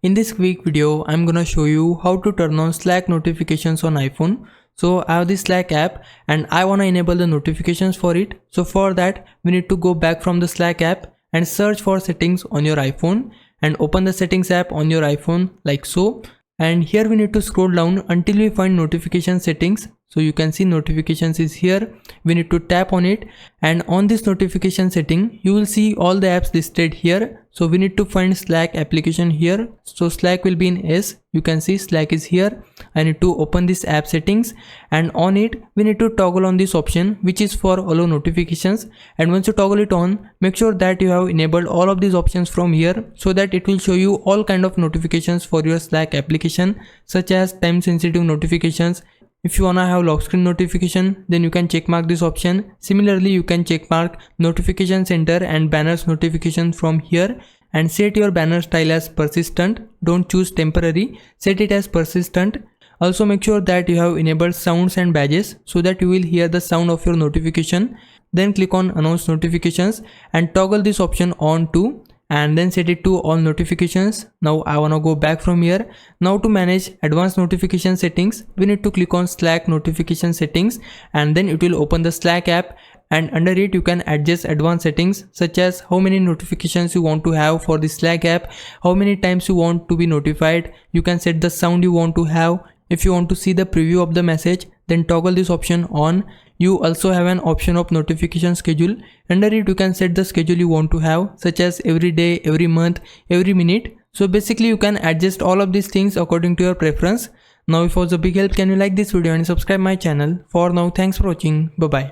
In this quick video, I'm gonna show you how to turn on Slack notifications on iPhone. So I have this Slack app and I wanna enable the notifications for it. So for that, we need to go back from the Slack app and search for settings on your iPhone and open the settings app on your iPhone like so. And here we need to scroll down until we find notification settings. So you can see notifications is here. We need to tap on it, and on this notification setting you will see all the apps listed here. So we need to find Slack application here. So Slack will be in S. You can see Slack is here. I need to open this app settings, and on it we need to toggle on this option which is for allow notifications. And once you toggle it on, make sure that you have enabled all of these options from here so that it will show you all kind of notifications for your Slack application, such as time sensitive notifications. If you wanna have lock screen notification, then you can check mark this option. Similarly, you can check mark notification center and banners notification from here, and set your banner style as persistent. Don't choose temporary, set it as persistent. Also make sure that you have enabled sounds and badges so that you will hear the sound of your notification. Then click on announce notifications and toggle this option on too, and then set it to all notifications. Now I wanna go back from here. Now to manage advanced notification settings, we need to click on Slack notification settings, and then it will open the Slack app, and under it you can adjust advanced settings such as how many notifications you want to have for the Slack app, how many times you want to be notified. You can set the sound you want to have. If you want to see the preview of the message, then toggle this option on. You also have an option of notification schedule. Under it you can set the schedule you want to have, such as every day, every month, every minute. So basically you can adjust all of these things according to your preference. Now if it was a big help, can you like this video and subscribe my channel. For now, thanks for watching. Bye bye.